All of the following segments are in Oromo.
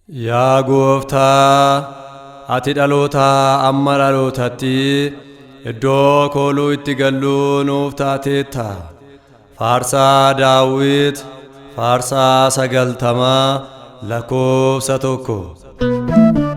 Yaa gooftaa, ati dhalootaa amma dhalootatti iddoo kooluu itti galluu nuuf taateetta. Faarsaa Daawit, faarsaa 90 lakkoofsa 1.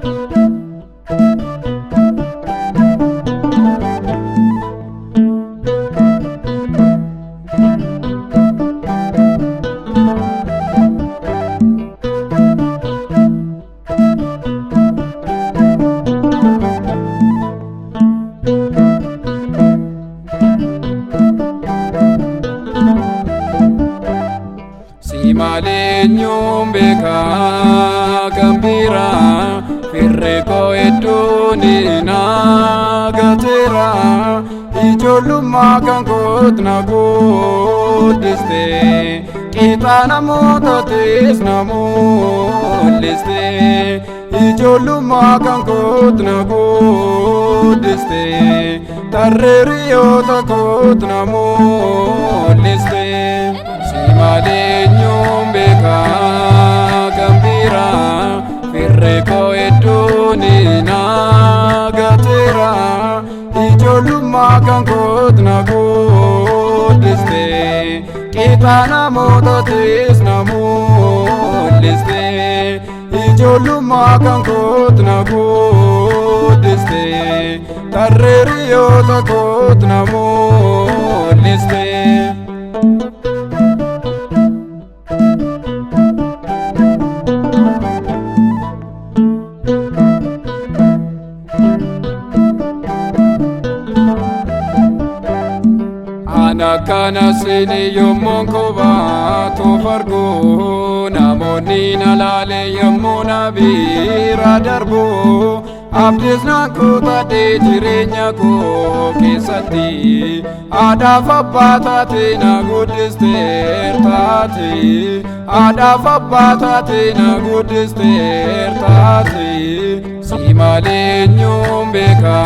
Malenyum beka gambira firreko eduni na gatera ijolumma kankot na godiste kitana motatis namoliste ijolumma kankot na godiste tarrerio takot namoliste Malenyum beka gambira firreko eduni na gatera ijolumma kankot na godiste kitana motatis namoliste ijolumma kankot na godiste tarrerio takot namoliste Anakana sini yommon koba to fargo namoni nalale yommona bira darbo abdis na kota de jirenya ko kesati ada fabata te na gudister tati ada fabata te na gudister tati simalenyum beka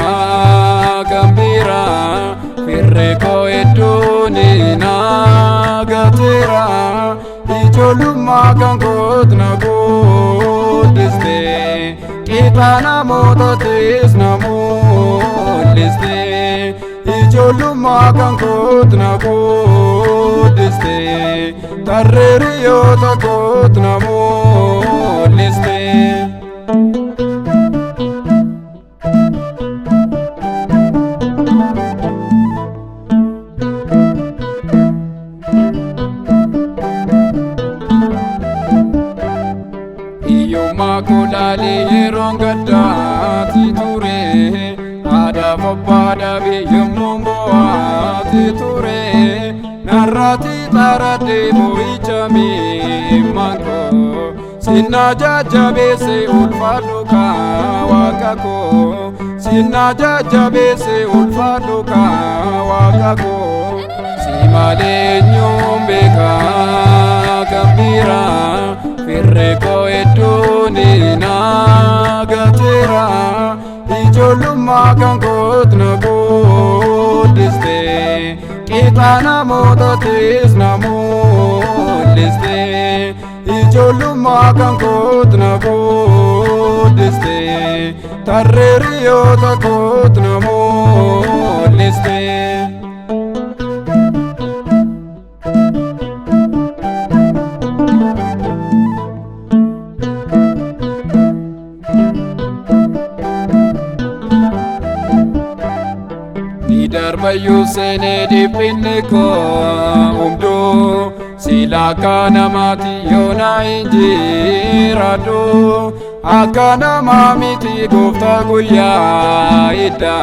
gambira firreko eduni na gatera ijolumma kankot na godiste kitana motatis namoliste ijolumma kankot na godiste tarrerio takot namoliste Makulali yerongada titure ada fabada bi yombo titure narati tarade boichami mango sinna jajabe se ulfaduka wakako sinna jajabe se ulfaduka wakako simalenyum beka gambira firreko eduni na gatera ijolumma kankot na godiste kitana motatis namoliste ijolumma kankot na godiste tarrerio takot namoliste Darbayu sene dipineko umdo sila kana mati yona injirado akana mamiti gofta guya ida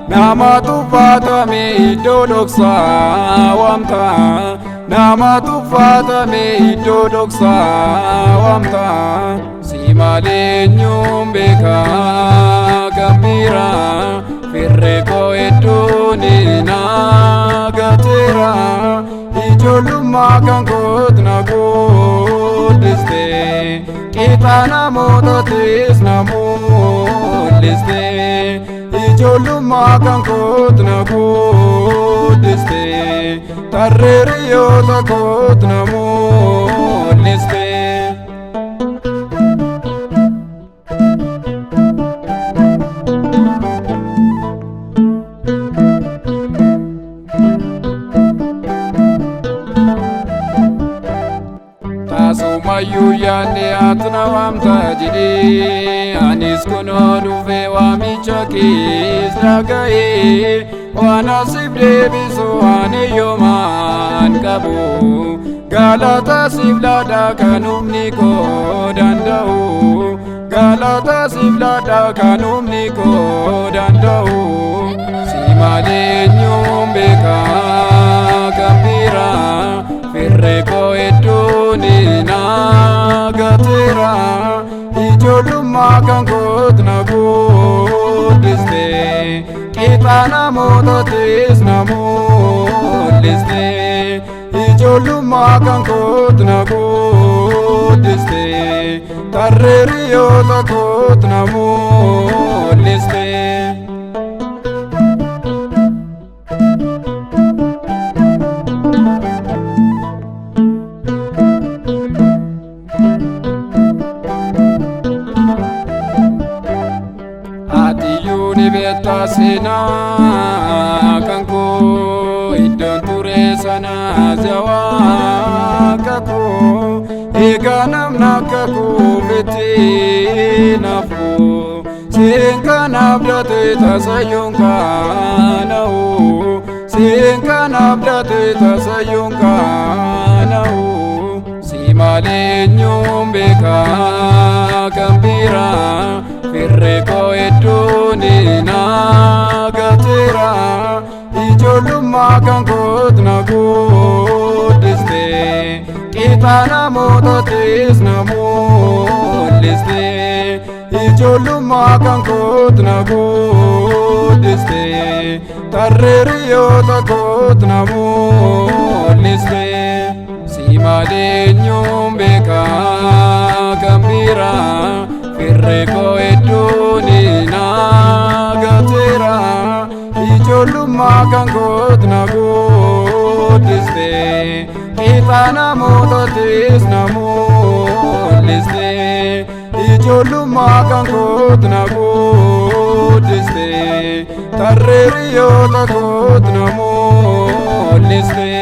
nama tufata me idodoksa wamta nama tufata me idodoksa wamta simalenyum beka gambira firreko eduni na gatera ijolumma kankot na godiste kitana motatis namoliste ijolumma kankot na godiste tarrerio takot namoliste dhiyaanne atna waamta jedhee anis kunoo dhufe waamicha kees dhaga'ee waan asiif deebisu ani yoomaan qabu galata siif laadha kan humni koo danda'u galata siif laadha kan humni koo danda'u si malee eenyuun beeka kan biraa firri koo hedduun na gateera ijoollummaa kan koot na guddiste qixa namootatis na mul'iste ijoollummaa kan koot na guddiste tarree hiriyoota koot na mul'iste. Atiyyuuni beektaa seenaa kan koo iddoon ture sana jawaa kakoo eegaa namna akka kuufetti nafuu seen kan abdate tasayyoon kaana'u seen kan abdate tasayyoon kaana'u si malee eenyuun beeka kan biraa firri koo hedduun na gateera ijoollummaa kan koot na guddiste qixa namootatis na mul'iste ijoollummaa kan koot na guddiste tarree hiriyoota koot na mul'iste si malee eenyuun beeka kan biraa firri koo hedduun na gateera ijoollummaa kan koot na guddiste qixa namootatis na mul'iste ijoollummaa kan koot na guddiste tarree hiriyoota koot na mul'iste.